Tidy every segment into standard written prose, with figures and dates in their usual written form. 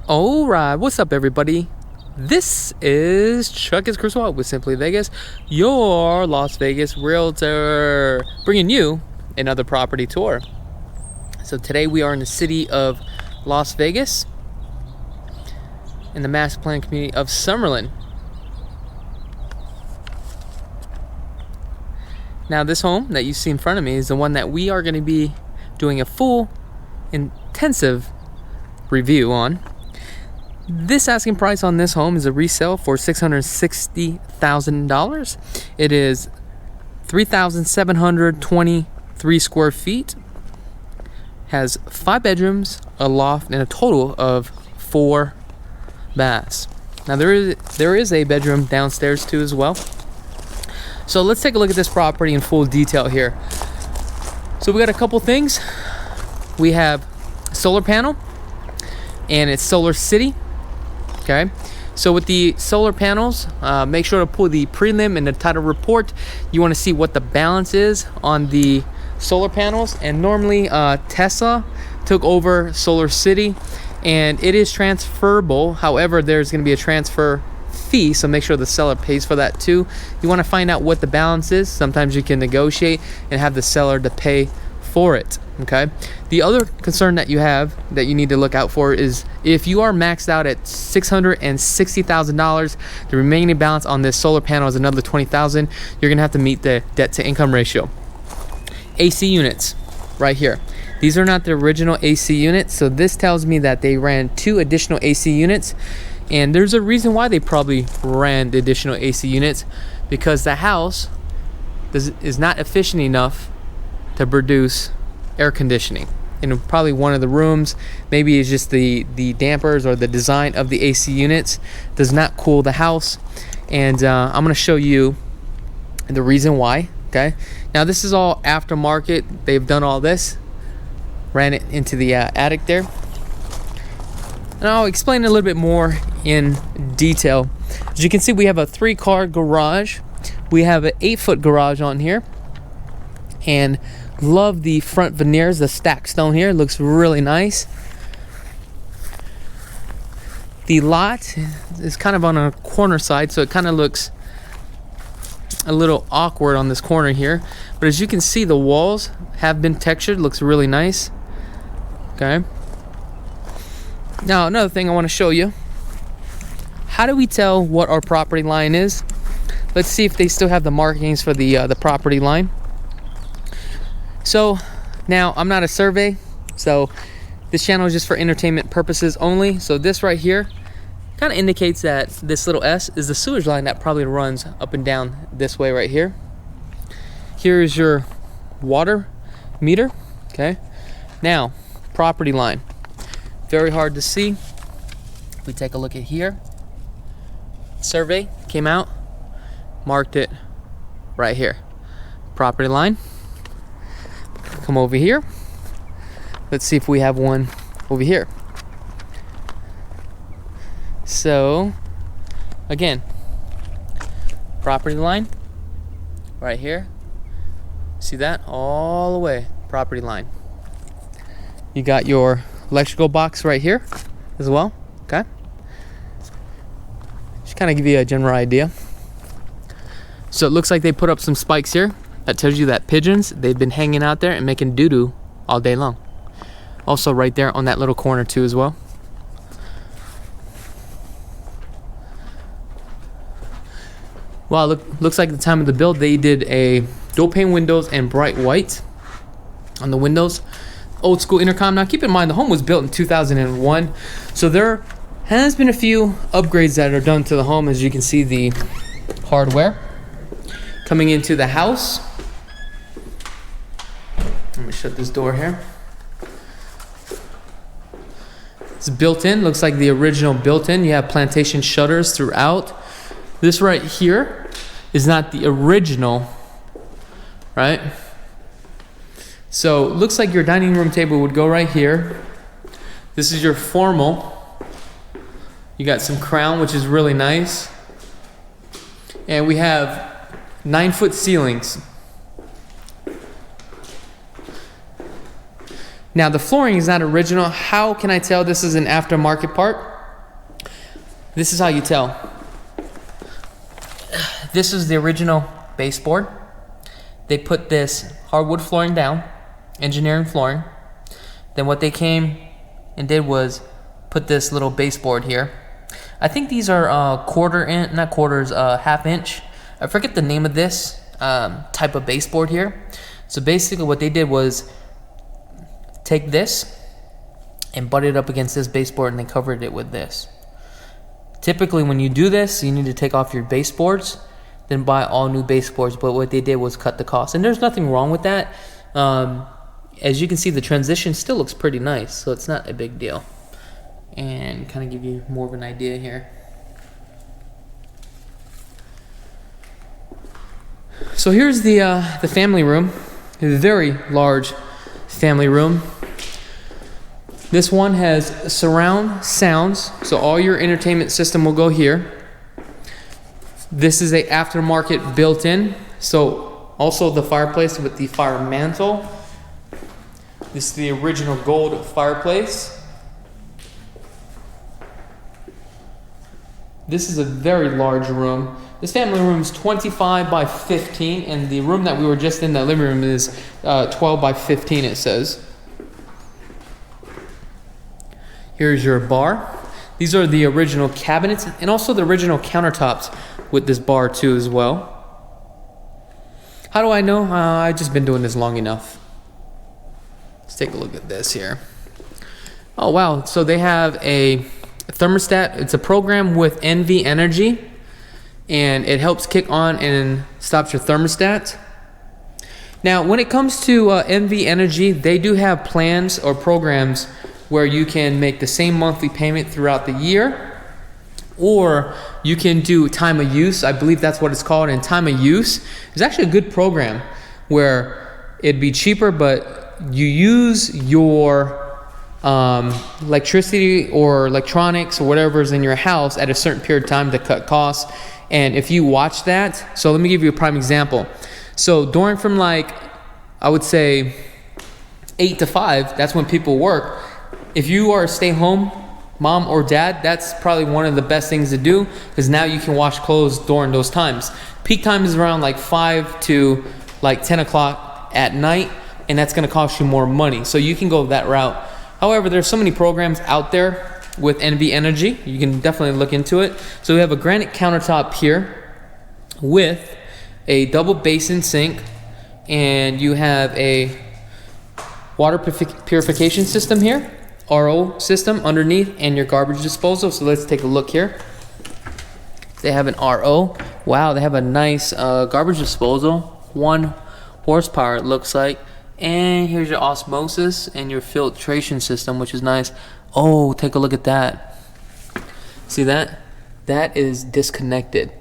Alright, what's up everybody? This is Chakits Krulsawat with Simply Vegas, your Las Vegas realtor, bringing you another property tour. So today we are in the city of Las Vegas, in the master plan community of Summerlin. Now this home that you see in front of me is the one that we are going to be doing a full, intensive review on. This asking price on this home is a resale for $660,000. It is 3,723 square feet. Has 5 bedrooms, a loft, and a total of 4 baths. Now there is a bedroom downstairs too as well. So let's take a look at this property in full detail here. So we got a couple things. We have solar panel, and it's Solar City. Okay, so with the solar panels, make sure to pull the prelim and the title report. You want to see what the balance is on the solar panels, and normally Tesla took over Solar City, and it is transferable. However, there's going to be a transfer fee, so make sure the seller pays for that too. You want to find out what the balance is. Sometimes you can negotiate and have the seller to pay for it. Okay, the other concern that you have that you need to look out for is if you are maxed out at $660,000, the remaining balance on this solar panel is another $20,000. You're gonna have to meet the debt to income ratio. AC units right here, these are not the original AC units, so this tells me that they ran 2 additional AC units, and there's a reason why they probably ran the additional AC units, because the house is not efficient enough to produce air conditioning in probably one of the rooms. Maybe it's just the dampers or the design of the AC units does not cool the house, and I'm going to show you the reason why. Okay, now this is all aftermarket. They've done all this, ran it into the attic there, and I'll explain it a little bit more in detail. As you can see, we have a 3-car garage. We have an 8-foot garage on here, and love the front veneers. The stacked stone here looks really nice. The lot is kind of on a corner side, so it kind of looks a little awkward on this corner here, but as you can see, the walls have been textured. Looks really nice. Okay, now another thing I want to show you, how do we tell what our property line is? Let's see if they still have the markings for the property line. So now, I'm not a survey, so this channel is just for entertainment purposes only. So this right here kind of indicates that this little S is the sewage line that probably runs up and down this way right here. Here is your water meter. Okay, now property line, very hard to see. If we take a look at here, survey came out, marked it right here, property line. Come over here. Let's see if we have one over here. So again, property line right here. See that? All the way, property line. You got your electrical box right here as well. Okay, just kind of give you a general idea. So it looks like they put up some spikes here. That tells you that pigeons, they've been hanging out there and making doo-doo all day long. Also right there on that little corner too as well. Wow, looks like at the time of the build they did a dual pane windows and bright white on the windows. Old school intercom. Now keep in mind the home was built in 2001, so there has been a few upgrades that are done to the home. As you can see, the hardware coming into the house. Let me shut this door here. It's built in, looks like the original built in. You have plantation shutters throughout. This right here is not the original, right? So looks like your dining room table would go right here. This is your formal. You got some crown, which is really nice. And we have 9-foot ceilings. Now the flooring is not original. How can I tell this is an aftermarket part? This is how you tell. This is the original baseboard. They put this hardwood flooring down, engineering flooring. Then what they came and did was put this little baseboard here. I think these are half inch. I forget the name of this type of baseboard here. So basically what they did was take this and butt it up against this baseboard, and they covered it with this. Typically when you do this, you need to take off your baseboards, then buy all new baseboards. But what they did was cut the cost, and there's nothing wrong with that. As you can see, the transition still looks pretty nice, so it's not a big deal. And kind of give you more of an idea here. So here's the family room, a very large family room. This one has surround sounds, so all your entertainment system will go here. This is a aftermarket built-in, so also the fireplace with the fire mantle. This is the original gold fireplace. This is a very large room. This family room is 25 by 15, and the room that we were just in, the living room, is 12 by 15, it says. Here's your bar. These are the original cabinets, and also the original countertops with this bar too as well. How do I know? I've just been doing this long enough. Let's take a look at this here. Oh wow, so they have a thermostat. It's a program with NV Energy, and it helps kick on and stops your thermostat. Now when it comes to NV Energy, they do have plans or programs where you can make the same monthly payment throughout the year, or you can do time of use. I believe that's what it's called. And time of use is actually a good program where it'd be cheaper, but you use your electricity or electronics or whatever is in your house at a certain period of time to cut costs. And if you watch that, so let me give you a prime example. So during from like, I would say 8 to 5, that's when people work. If you are a stay-home mom or dad, that's probably one of the best things to do, because now you can wash clothes during those times. Peak time is around like 5 to like 10 o'clock at night, and that's going to cost you more money. So you can go that route. However, there's so many programs out there with NV Energy. You can definitely look into it. So we have a granite countertop here with a double basin sink, and you have a water purification system here, RO system underneath, and your garbage disposal. So let's take a look here. They have an RO. Wow, they have a nice garbage disposal. 1 horsepower it looks like. And here's your osmosis and your filtration system, which is nice. Oh, take a look at that. See that? That is disconnected.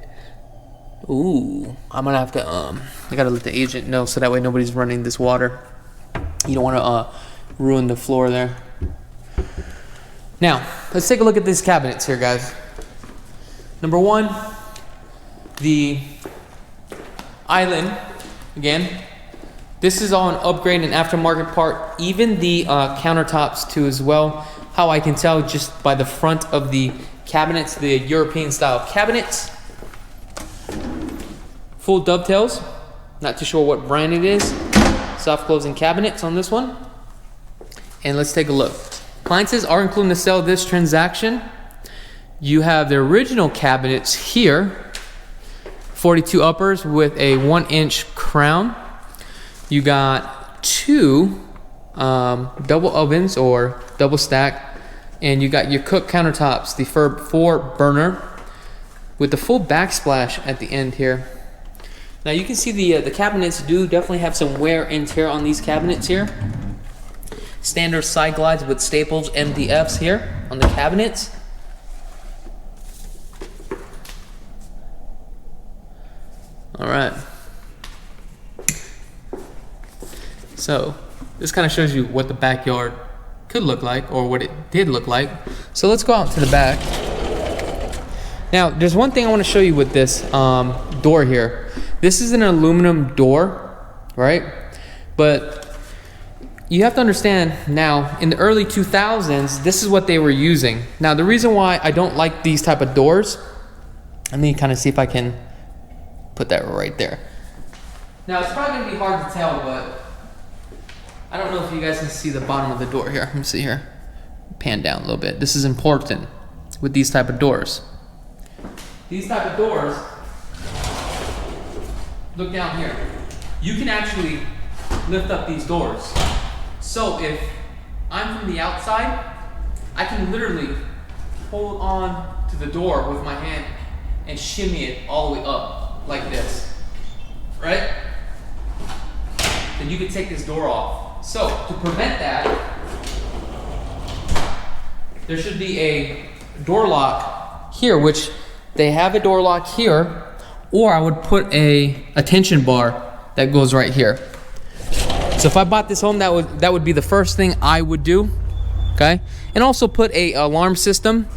Ooh, I'm gonna have to I gotta let the agent know so that way nobody's running this water. You don't want to ruin the floor there. Now, let's take a look at these cabinets here, guys. Number one, the island. Again, this is all an upgrade and aftermarket part. Even the countertops too as well. How I can tell just by the front of the cabinets, the European style cabinets. Full dovetails. Not too sure what brand it is. Soft closing cabinets on this one. And let's take a look. Appliances are included to sell this transaction. You have the original cabinets here, 42 uppers with a 1-inch crown. You got 2 double ovens or double stack, and you got your cook countertops, the 4 burner with the full backsplash at the end here. Now you can see the cabinets do definitely have some wear and tear on these cabinets here. Standard side glides with staples, MDFs here on the cabinets. All right. So this kind of shows you what the backyard could look like, or what it did look like. So let's go out to the back. Now, there's one thing I want to show you with this door here. This is an aluminum door, right? But you have to understand now, in the early 2000s, this is what they were using. Now, the reason why I don't like these type of doors, let me kind of see if I can put that right there. Now, it's probably gonna be hard to tell, but I don't know if you guys can see the bottom of the door here. Let me see here. Pan down a little bit. This is important with these type of doors. These type of doors, look down here. You can actually lift up these doors. So if I'm from the outside, I can literally hold on to the door with my hand and shimmy it all the way up like this, right? Then you can take this door off. So to prevent that, there should be a door lock here, which they have a door lock here, or I would put a tension bar that goes right here. So if I bought this home, that would be the first thing I would do, okay? And also put a alarm system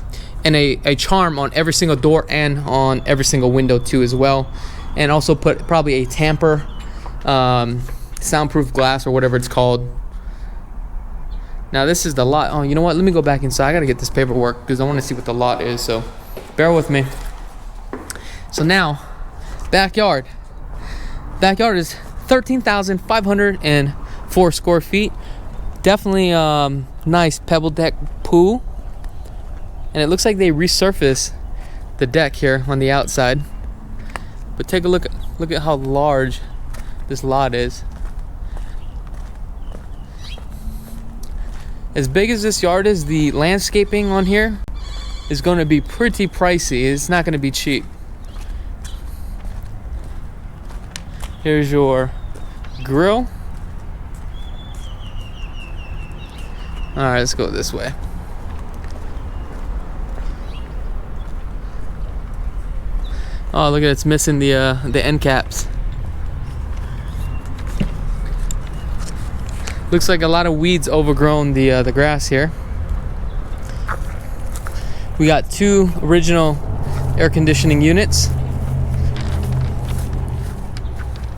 and a charm on every single door and on every single window too as well. And also put probably a tamper, soundproof glass or whatever it's called. Now this is the lot. Oh, you know what? Let me go back inside. I gotta get this paperwork because I want to see what the lot is. So bear with me. So now, backyard. Backyard is 13,504 square feet. Definitely nice pebble deck pool. And it looks like they resurfaced the deck here on the outside. But take a look at how large this lot is. As big as this yard is, the landscaping on here is going to be pretty pricey. It's not going to be cheap. Here's your grill. All right, let's go this way. Oh, look at it, it's missing the end caps. Looks like a lot of weeds overgrown the grass here. We got 2 original air conditioning units.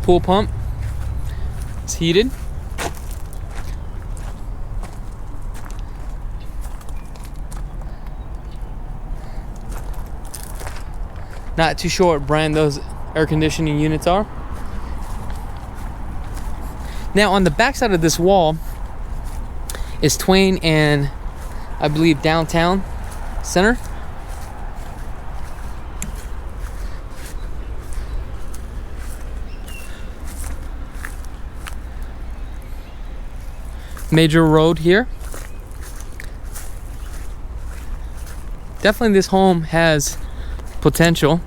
Pool pump. It's heated. Not too sure what brand those air conditioning units are. Now on the back side of this wall is Twain and I believe Downtown Center. Major road here. Definitely this home has potential.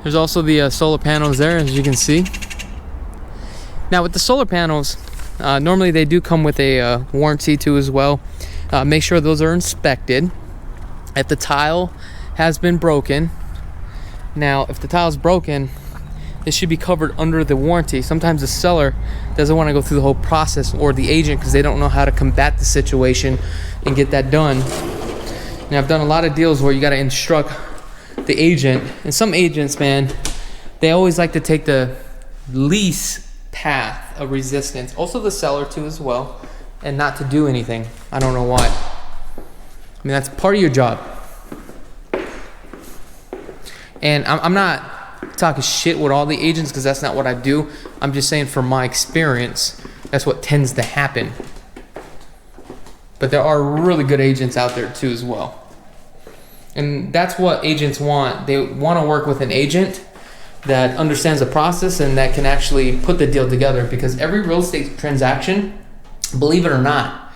There's also the solar panels there, as you can see. Now with the solar panels, normally they do come with a warranty too as well. Make sure those are inspected. If the tile has been broken, now if the tile's broken, it should be covered under the warranty. Sometimes the seller doesn't want to go through the whole process, or the agent, because they don't know how to combat the situation and get that done. Now I've done a lot of deals where you got to instruct the agent, and some agents, man, they always like to take the least path of resistance. Also the seller too as well, and not to do anything. I don't know why. I mean, that's part of your job. And I'm not talking shit with all the agents, because that's not what I do. I'm just saying from my experience, that's what tends to happen. But there are really good agents out there too as well. And that's what agents want. They want to work with an agent that understands the process and that can actually put the deal together, because every real estate transaction, believe it or not,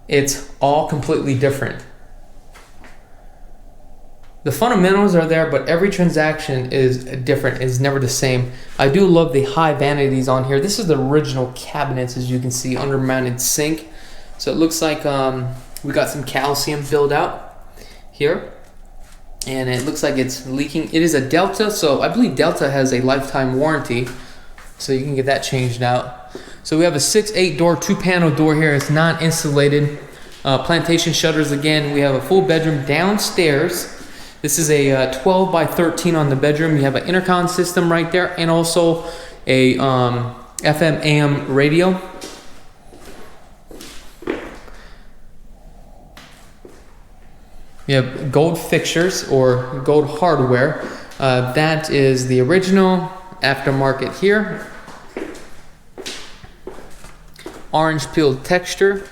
it's all completely different. The fundamentals are there, but every transaction is different. It's never the same. I do love the high vanities on here. This is the original cabinets, as you can see, under-mounted sink. So it looks like we got some calcium build out here. And it looks like it's leaking. It is a Delta, so I believe Delta has a lifetime warranty, so you can get that changed out. So we have a 6/8 door, 2-panel door here. It's non-insulated. Plantation shutters again. We have a full bedroom downstairs. This is a 12 by 13 on the bedroom. You have an intercom system right there, and also a FM AM radio. You have gold fixtures or gold hardware. That is the original, aftermarket here. Orange peeled texture.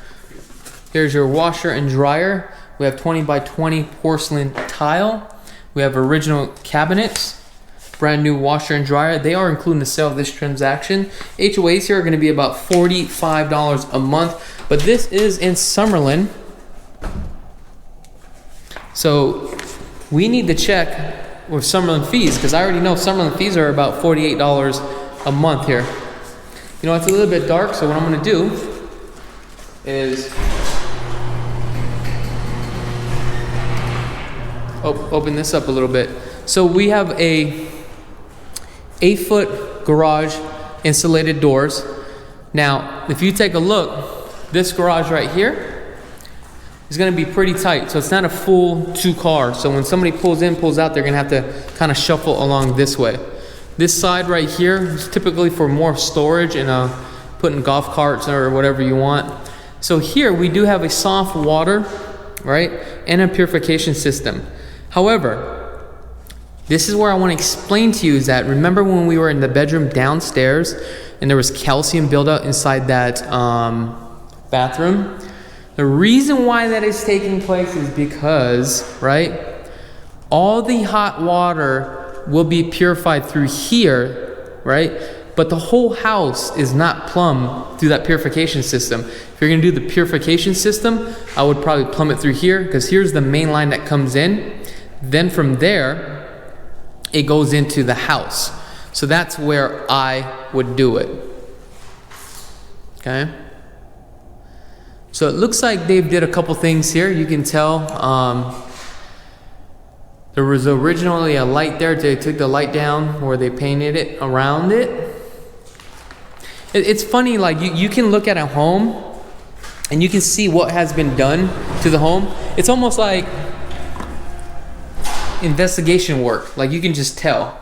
Here's your washer and dryer. We have 20 by 20 porcelain tile. We have original cabinets. Brand new washer and dryer. They are including the sale of this transaction. HOAs here are going to be about $45 a month, but this is in Summerlin. So we need to check with Summerlin fees, because I already know Summerlin fees are about $48 a month here. You know, it's a little bit dark, so what I'm going to do is open this up a little bit. So we have a 8-foot garage, insulated doors. Now, if you take a look, this garage right here is going to be pretty tight. So it's not a full 2-car. So when somebody pulls in, pulls out, they're going to have to kind of shuffle along this way. This side right here is typically for more storage and putting golf carts or whatever you want. So here we do have a soft water, right, and a purification system. However, this is where I want to explain to you is that, remember when we were in the bedroom downstairs and there was calcium buildup inside that bathroom? The reason why that is taking place is because, right, all the hot water will be purified through here, right? But the whole house is not plumbed through that purification system. If you're gonna do the purification system, I would probably plumb it through here, because here's the main line that comes in. Then from there, it goes into the house. So that's where I would do it, okay? So it looks like Dave did a couple things here. You can tell there was originally a light there. They took the light down, or they painted it around it. It's funny, like you can look at a home and you can see what has been done to the home. It's almost like investigation work. Like you can just tell.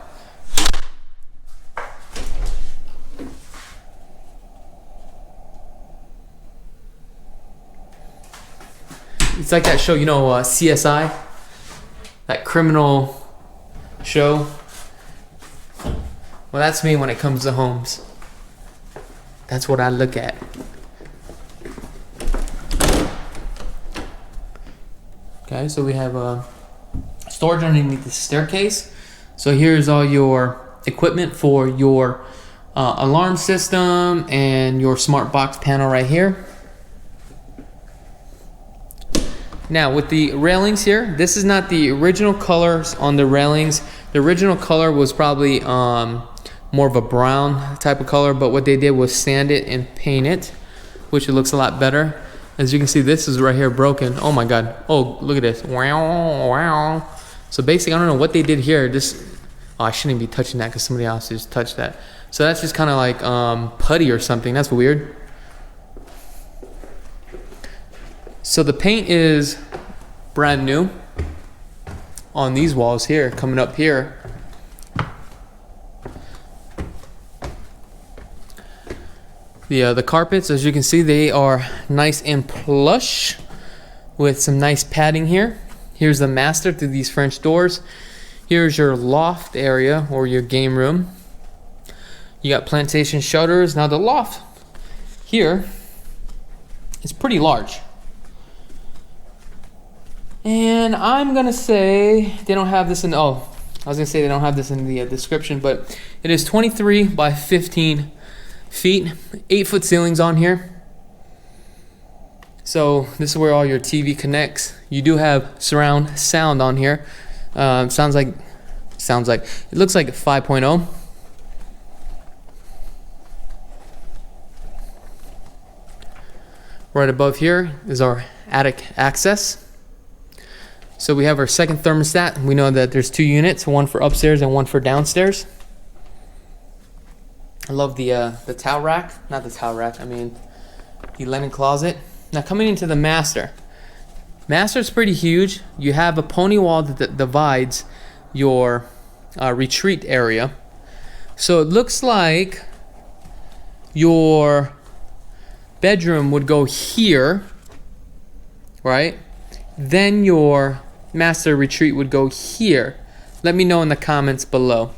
It's like that show, you know, CSI, that criminal show. Well, that's me when it comes to homes. That's what I look at. Okay, so we have storage underneath the staircase. So here's all your equipment for your alarm system and your smart box panel right here. Now with the railings here, this is not the original colors on the railings. The original color was probably more of a brown type of color, but what they did was sand it and paint it, which it looks a lot better. As you can see, this is right here broken. Oh my God. Oh, look at this. Wow, wow. So basically, I don't know what they did here. Oh, I shouldn't be touching that because somebody else just touched that. So that's just kind of like putty or something. That's weird. So the paint is brand new on these walls here, coming up here. The carpets, as you can see, they are nice and plush with some nice padding here. Here's the master through these French doors. Here's your loft area or your game room. You got plantation shutters. Now the loft here is pretty large. And I'm gonna say they don't have this in, oh, I was gonna say they don't have this in the description, but it is 23 by 15 feet, 8-foot ceilings on here. So this is where all your TV connects. You do have surround sound on here. Sounds like, it looks like a 5.0. Right above here is our attic access. So we have our second thermostat. We know that there's 2 units, one for upstairs and one for downstairs. I love the towel rack, not the towel rack, I mean the linen closet. Now coming into the master. Master's pretty huge. You have a pony wall that divides your retreat area. So it looks like your bedroom would go here, right? Then your master retreat would go here. Let me know in the comments below.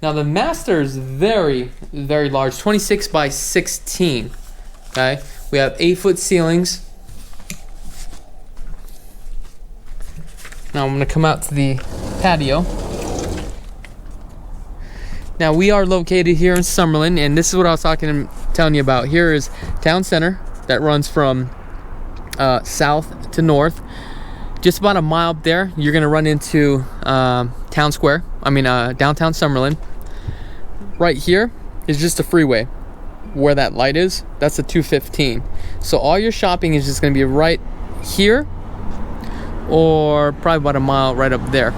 Now the master is very, very large, 26 by 16. Okay, we have 8-foot ceilings. Now I'm gonna come out to the patio. Now we are located here in Summerlin, and this is what I was telling you about. Here is town center that runs from south to north. Just about a mile up there, you're gonna run into town square. Downtown Summerlin. Right here is just a freeway. Where that light is, that's the 215. So all your shopping is just gonna be right here, or probably about a mile right up there.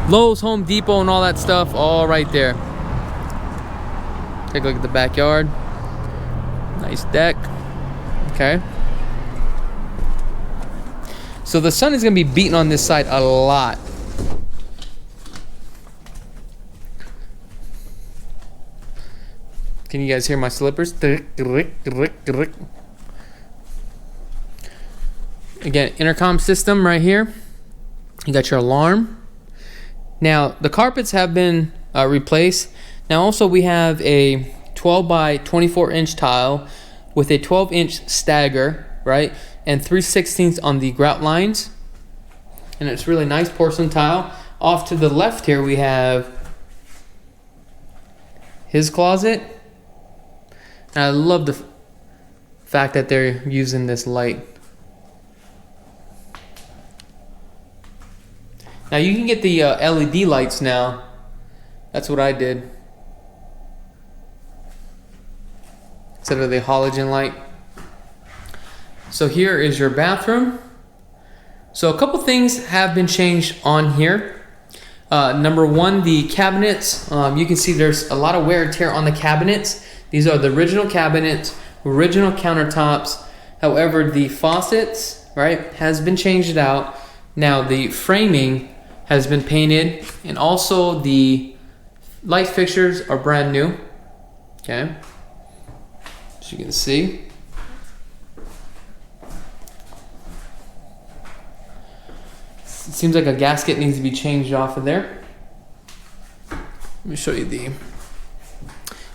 Lowe's, Home Depot, and all that stuff, all right there. Take a look at the backyard. Nice deck. Okay. So the sun is gonna be beating on this side a lot. Can you guys hear my slippers? Again, intercom system right here. You got your alarm. Now the carpets have been replaced. Now also we have a 12 by 24 inch tile with a 12 inch stagger, right? And 3/16 on the grout lines. And it's really nice porcelain tile. Off to the left here we have his closet. And I love the fact that they're using this light. Now you can get the LED lights now. That's what I did. Instead of the halogen light. So here is your bathroom. So a couple things have been changed on here. Number one, the cabinets. You can see there's a lot of wear and tear on the cabinets. These are the original cabinets, original countertops. However, the faucets, right, has been changed out. Now the framing has been painted, and also the light fixtures are brand new. Okay, as you can see. It seems like a gasket needs to be changed off of there. Let me show you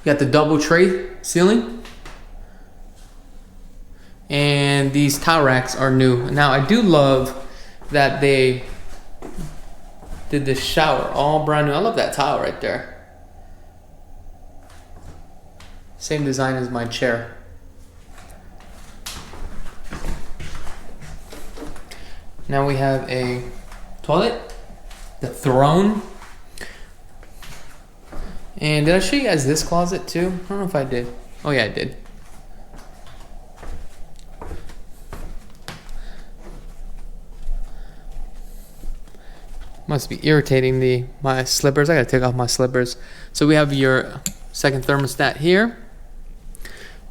you got the double tray ceiling. And these towel racks are new. Now I do love that they did this shower all brand new. I love that tile right there. Same design as my chair. Now we have a toilet, the throne. And did I show you guys this closet too? I don't know if I did. Oh yeah, I did. Must be irritating my slippers. I gotta take off my slippers. So we have your second thermostat here.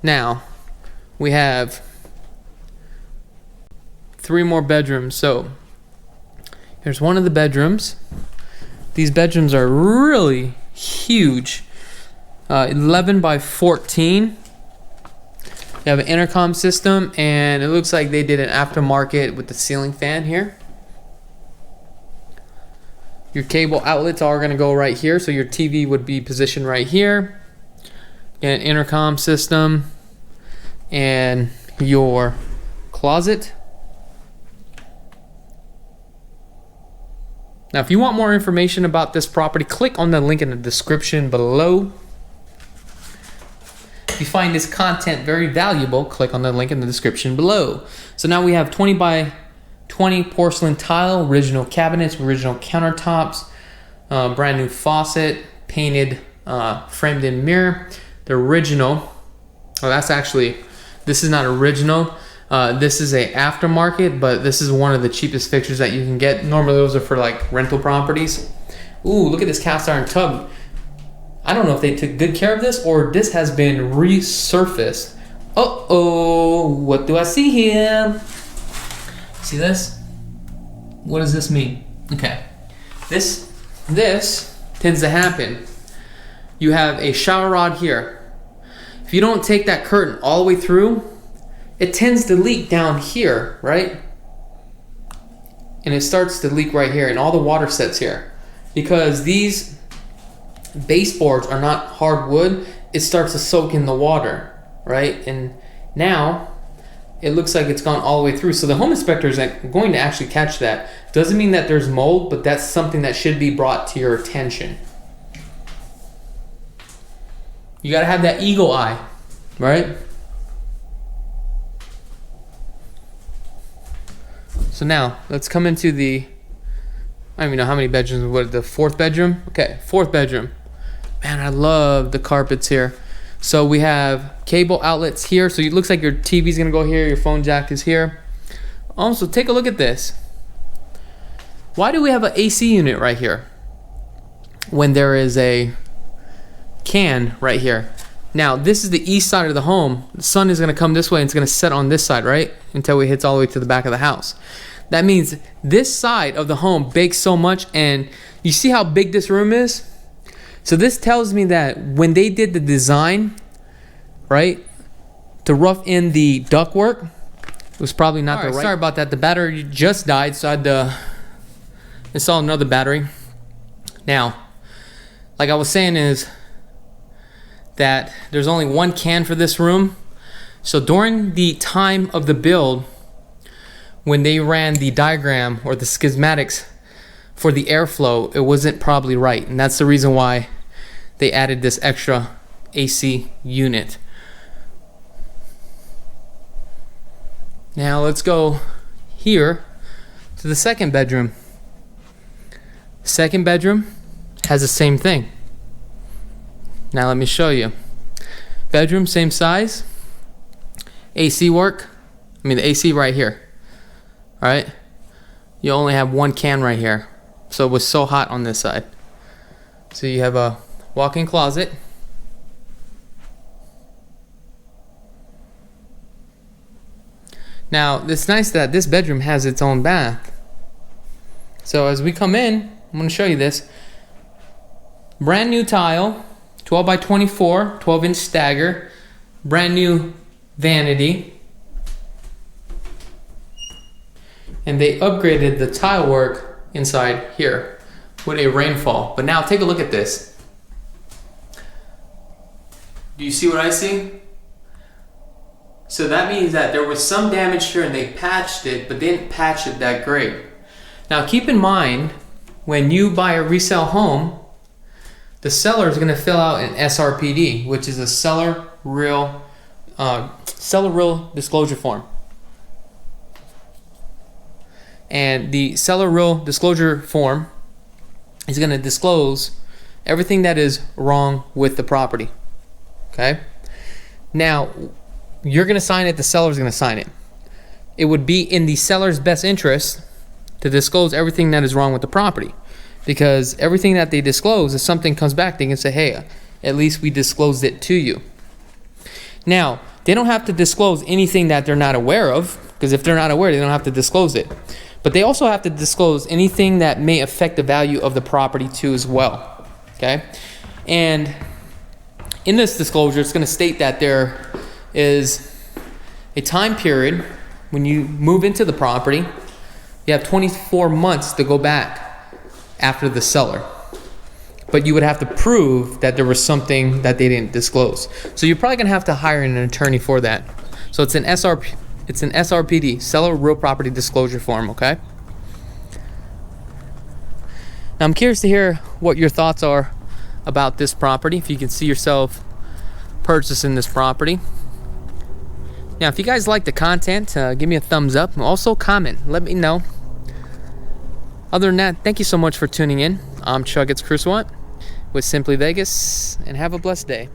Now we have 3 more bedrooms. So here's one of the bedrooms. These bedrooms are really huge. 11 by 14. You have an intercom system, and it looks like they did an aftermarket with the ceiling fan here. Your cable outlets are going to go right here, so your TV would be positioned right here. An intercom system, and your closet. Now, if you want more information about this property, click on the link in the description below. If you find this content very valuable, click on the link in the description below. So now we have 20 by 20 porcelain tile, original cabinets, original countertops, brand new faucet, painted, framed in mirror. The original, this is not original. This is a aftermarket, but this is one of the cheapest fixtures that you can get. Normally those are for like rental properties. Ooh, look at this cast iron tub. I don't know if they took good care of this or this has been resurfaced. Uh-oh, what do I see here? See this? What does this mean? Okay, this tends to happen. you have a shower rod here. If you don't take that curtain all the way through, it tends to leak down here, right? And it starts to leak right here, and all the water sets here. Because these baseboards are not hardwood, it starts to soak in the water, right? And now it looks like it's gone all the way through. So the home inspector is going to actually catch that. Doesn't mean that there's mold, but that's something that should be brought to your attention. You gotta have that eagle eye, right? So now, let's come into the, I don't even know how many bedrooms, what, the fourth bedroom? Okay, fourth bedroom. Man, I love the carpets here. So we have cable outlets here. So it looks like your TV's gonna go here, your phone jack is here. Also, take a look at this. Why do we have an AC unit right here when there is a can right here? Now, this is the east side of the home. The sun is gonna come this way and it's gonna set on this side, right? Until it hits all the way to the back of the house. That means this side of the home bakes so much, and you see how big this room is? So this tells me that when they did the design, right, to rough in the ductwork, it was probably not the right. Sorry about that. The battery just died, so I had to install another battery. Now, like I was saying is that there's only one can for this room. So during the time of the build, when they ran the diagram or the schematics for the airflow, it wasn't probably right. And that's the reason why they added this extra AC unit. Now let's go here to the second bedroom. Second bedroom has the same thing. Now let me show you. Bedroom, same size. AC work. I mean the AC right here. All right. You only have one can right here. So it was so hot on this side. So you have a walk-in closet. Now it's nice that this bedroom has its own bath. So as we come in, I'm going to show you this. Brand new tile, 12 by 24, 12-inch stagger, brand new vanity. And they upgraded the tile work inside here with a rainfall. But now take a look at this. Do you see what I see? So that means that there was some damage here and they patched it, but they didn't patch it that great. Now keep in mind, when you buy a resale home, the seller is going to fill out an SRPD, which is a seller real disclosure form. And the seller real disclosure form is going to disclose everything that is wrong with the property. Okay? Now, you're going to sign it, the seller's going to sign it. It would be in the seller's best interest to disclose everything that is wrong with the property. Because everything that they disclose, if something comes back, they can say, hey, at least we disclosed it to you. Now, they don't have to disclose anything that they're not aware of, because if they're not aware, they don't have to disclose it. But they also have to disclose anything that may affect the value of the property too as well. Okay? And in this disclosure, it's going to state that there is a time period when you move into the property. You have 24 months to go back after the seller. But you would have to prove that there was something that they didn't disclose. So you're probably going to have to hire an attorney for that. So it's an SRPD, seller real property disclosure form, okay? Now I'm curious to hear what your thoughts are about this property, if you can see yourself purchasing this property. Now, if you guys like the content, give me a thumbs up. Also, comment. Let me know. Other than that, thank you so much for tuning in. I'm Chakits Krulsawat with Simply Vegas, and have a blessed day.